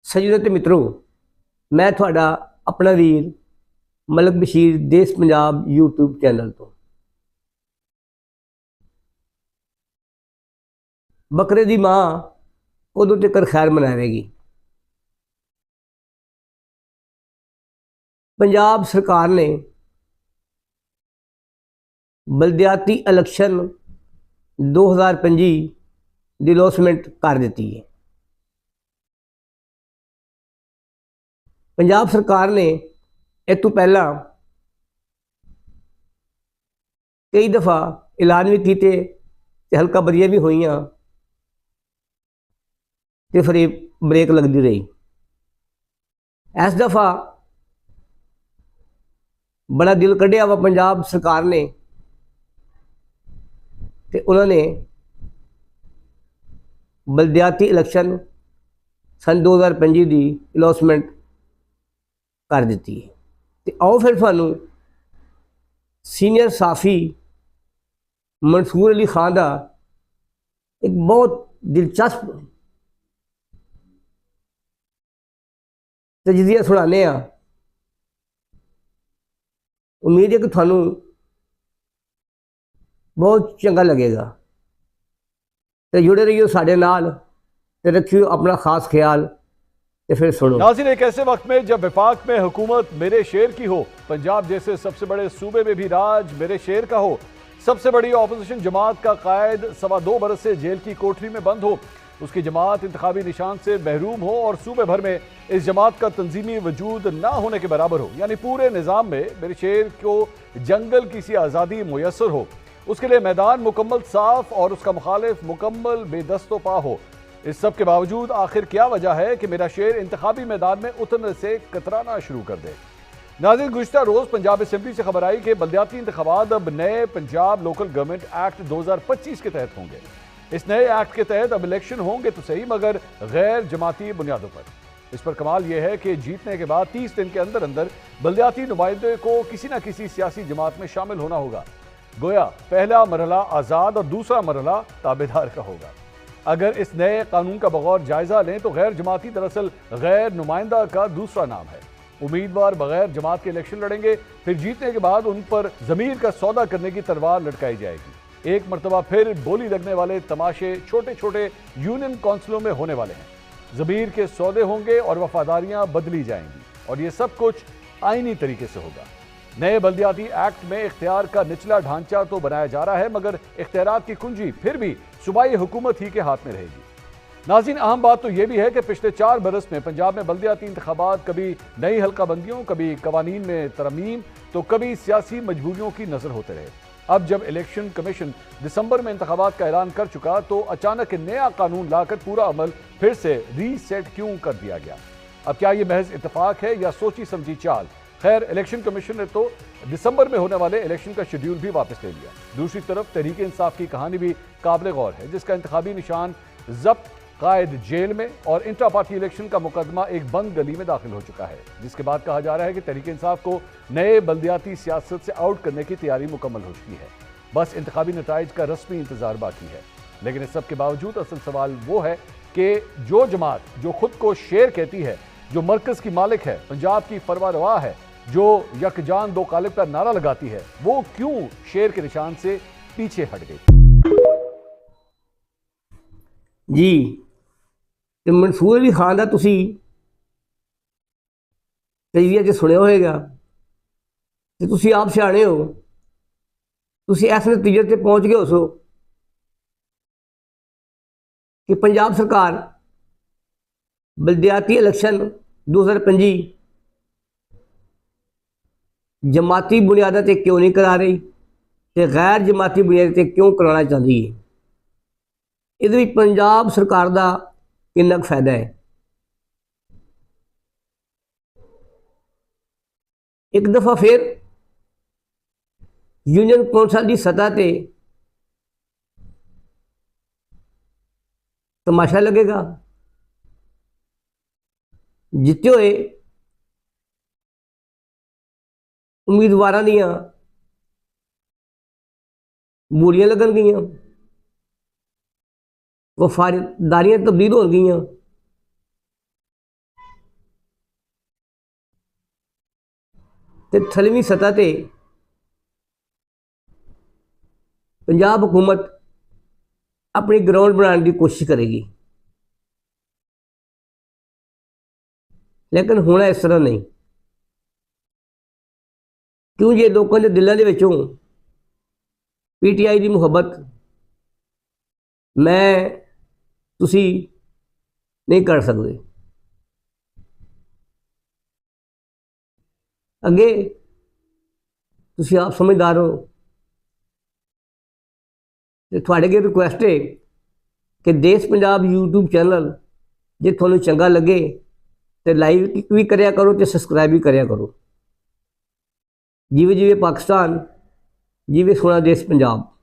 ਸੱਜਣੋ ਤੇ ਮਿੱਤਰੋ, ਮੈਂ ਤੁਹਾਡਾ ਆਪਣਾ ਵੀਰ ਮਲਕ ਬਸ਼ੀਰ ਦੇਸ਼ ਪੰਜਾਬ YouTube ਚੈਨਲ ਤੋਂ। ਬੱਕਰੇ ਦੀ ਮਾਂ ਉਦੋਂ ਤੱਕ ਖੈਰ ਮਨਾਵੇਗੀ। ਪੰਜਾਬ ਸਰਕਾਰ ਨੇ ਬਲਦਿਆਤੀ ਇਲੈਕਸ਼ਨ 2025 ਦੀ ਅਨਾਉਂਸਮੈਂਟ ਕਰ ਦਿੱਤੀ ਹੈ। ਪੰਜਾਬ ਸਰਕਾਰ ਨੇ ਇਸ ਤੋਂ ਪਹਿਲਾਂ ਕਈ ਦਫਾ ਐਲਾਨ ਵੀ ਕੀਤੇ ਤੇ ਹਲਕਾ ਬਦੀਆਂ ਵੀ ਹੋਈਆਂ ਤੇ ਫਿਰ ਇਹ ਬ੍ਰੇਕ ਲੱਗਦੀ ਰਹੀ। ਇਸ ਦਫਾ ਬੜਾ ਦਿਲ ਕੱਢਿਆ ਵਾ ਪੰਜਾਬ ਸਰਕਾਰ ਨੇ ਤੇ ਉਹਨਾਂ ਨੇ ਬਲਦਿਆਤੀ ਇਲੈਕਸ਼ਨ सन 2025 ਦੀ ਅਨਾਉਂਸਮੈਂਟ ਕਰ ਦਿੱਤੀ ਹੈ। ਤੇ ਆਓ ਫਿਰ ਤੁਹਾਨੂੰ ਸੀਨੀਅਰ ਸਾਫੀ ਮਨਸੂਰ ਅਲੀ ਖਾਨ ਦਾ ਇੱਕ ਬਹੁਤ ਦਿਲਚਸਪ ਤਜਜ਼ੀਆ ਸੁਣਾਉਂਦੇ ਹਾਂ। ਉਮੀਦ ਹੈ ਕਿ ਤੁਹਾਨੂੰ ਬਹੁਤ ਚੰਗਾ ਲੱਗੇਗਾ ਤੇ ਜੁੜੇ ਰਹੀਓ ਸਾਡੇ ਨਾਲ ਤੇ ਰੱਖियो अपना खास ख्याल। फिर सुनो नाज़रीन, एक ऐसे वक्त में जब विफाक में हुकूमत मेरे शेर की हो, पंजाब जैसे सबसे बड़े सूबे में भी राज मेरे शेर का हो, सबसे बड़ी अपोजिशन जमात का कायद 2.25 बरस से जेल की कोठरी में बंद हो, उसकी जमात इंतखाबी निशान से महरूम हो और सूबे भर में इस जमात का तंजीमी वजूद ना होने के बराबर हो, यानी पूरे निज़ाम में मेरे शेर को जंगल की सी आज़ादी मुयसर हो, उसके लिए मैदान मुकम्मल साफ और उसका मुखालिफ मुकम्मल बेदस्तो पा हो। इस सब के बावजूद आखिर क्या वजह है कि मेरा शेर इंतखाबी मैदान में उतरने से कतराना शुरू कर दे। नाज़रीन, गुज़िश्ता रोज़ पंजाब असेंबली से खबर आई कि बलदियाती इंतखाबात अब नए पंजाब लोकल गवर्नमेंट एक्ट 2025 के तहत होंगे। इस नए एक्ट के तहत अब इलेक्शन होंगे तो सही, मगर गैर जमाती बुनियादों पर। इस पर कमाल यह है कि जीतने के बाद 30 दिन के अंदर अंदर बलदियाती नुमाइंदे को किसी न किसी सियासी जमात में शामिल होना होगा। गोया पहला मरहला आज़ाद और दूसरा मरहला ताबेदार का होगा। अगर इस नए कानून का बगौर जायजा लें तो गैर जमाती दरअसल गैर नुमाइंदा का दूसरा नाम है। उम्मीदवार बगैर जमात के इलेक्शन लड़ेंगे, फिर जीतने के बाद उन पर ज़मीर का सौदा करने की तलवार लटकाई जाएगी। एक मरतबा फिर बोली लगने वाले तमाशे छोटे छोटे यूनियन काउंसिलों में होने वाले हैं। ज़मीर के सौदे होंगे और वफादारियां बदली जाएंगी और ये सब कुछ आईनी तरीके से होगा। नए बल्दियाती एक्ट में इख्तियार का निचला ढांचा तो बनाया जा रहा है, मगर इख्तियारात की कुंजी फिर भी सूबाई हुकूमत ही के हाथ में रहेगी। नाज़रीन, अहम बात तो यह भी है कि पिछले 4 बरस में पंजाब में बल्दियाती इंतखाबात कभी नई हल्का बंदियों, कभी कवानीन में तरमीम, तो कभी सियासी मजबूरियों की नज़र होते रहे। अब जब इलेक्शन कमीशन दिसंबर में इंतखाबात का ऐलान कर चुका तो अचानक नया कानून लाकर पूरा अमल फिर से रीसेट क्यों कर दिया गया? अब क्या ये महज इत्तेफाक है या सोची समझी चाल? खैर, इलेक्शन कमीशन ने तो दिसंबर में होने वाले इलेक्शन का शेड्यूल भी वापस ले लिया। दूसरी तरफ तहरीक इंसाफ की कहानी भी काबिल गौर है, जिसका इंतखाबी निशान जब्त, कायद जेल में और इंट्रा पार्टी इलेक्शन का मुकदमा एक बंद गली में दाखिल हो चुका है, जिसके बाद कहा जा रहा है कि तहरीक इंसाफ को नए बल्दियाती सियासत से आउट करने की तैयारी मुकम्मल हो चुकी है। बस इंतखाबी नताइज का रस्मी इंतजार बाकी है। लेकिन इस सब के बावजूद असल सवाल वो है कि जो जमात जो खुद को शेर कहती है, जो मरकज़ की मालिक है, पंजाब की फरवा रवा है, जो यकजान दो कालिब का नारा लगाती है, वो क्यों शेर के निशान से पीछे हट गई? जी, ਤੇ ਮਨਸੂਰ ਅਲੀ ਖਾਨ ਦਾ ਤੁਸੀਂ ਤਜਜ਼ੀਆ 'ਚ ਸੁਣਿਆ ਹੋਵੇਗਾ ਤੇ ਤੁਸੀਂ ਆਪ ਸਿਆਣੇ ਹੋ, ਤੁਸੀਂ ਇਸ ਨਤੀਜੇ ਤੇ ਪਹੁੰਚ ਗਏ ਹੋ ਕਿ ਪੰਜਾਬ ਸਰਕਾਰ ਬਲਦਿਆਤੀ ਇਲੈਕਸ਼ਨ 2025 जमाती बुनियादा ते क्यों नहीं करा रही ते गैर जमाती बुनियादा ते क्यों कराना चाहती है? इहदे विच पंजाब सरकार दा किन्ना फायदा है? एक दफ़ा फिर यूनियन कौंसल की सतह ते तमाशा लगेगा। जिते हुए उम्मीदवारों दियां मूलियां लगन गईयां, वफादारियां तब्दील हो गईयां, ਤੇ ਥਲਵੀਂ ਸਤ੍ਹਾ ਤੇ ਪੰਜਾਬ ਹਕੂਮਤ ਆਪਣੀ ਗਰਾਊਂਡ ਬਣਾਉਣ ਦੀ ਕੋਸ਼ਿਸ਼ ਕਰੇਗੀ, ਲੇਕਿਨ ਹੁਣ ਇਸ ਤਰ੍ਹਾਂ ਨਹੀਂ। ਕਿਉਂ? ਜੇ ਲੋਕਾਂ ਦੇ ਦਿਲਾਂ ਦੇ ਵਿੱਚੋਂ ਪੀਟੀਆਈ ਦੀ ਮੁਹੱਬਤ ਮੈਂ ਤੁਸੀਂ ਨਹੀਂ ਕਰ ਸਕਦੇ। ਅੱਗੇ ਤੁਸੀਂ ਆਪ ਸਮਝਦਾਰ ਹੋ ਤੇ ਤੁਹਾਡੇ ਅੱਗੇ ਰਿਕੁਐਸਟ ਹੈ ਕਿ ਦੇਸ਼ ਪੰਜਾਬ YouTube ਚੈਨਲ ਜੇ ਤੁਹਾਨੂੰ ਚੰਗਾ ਲੱਗੇ ਤੇ ਲਾਈਕ ਵੀ ਕਰਿਆ ਕਰੋ ਤੇ ਸਬਸਕ੍ਰਾਈਬ ਵੀ ਕਰਿਆ ਕਰੋ। ਜਿਵੇਂ ਜਿਵੇਂ ਪਾਕਿਸਤਾਨ, ਜਿਵੇਂ ਸੋਹਣਾ ਦੇਸ਼ ਪੰਜਾਬ।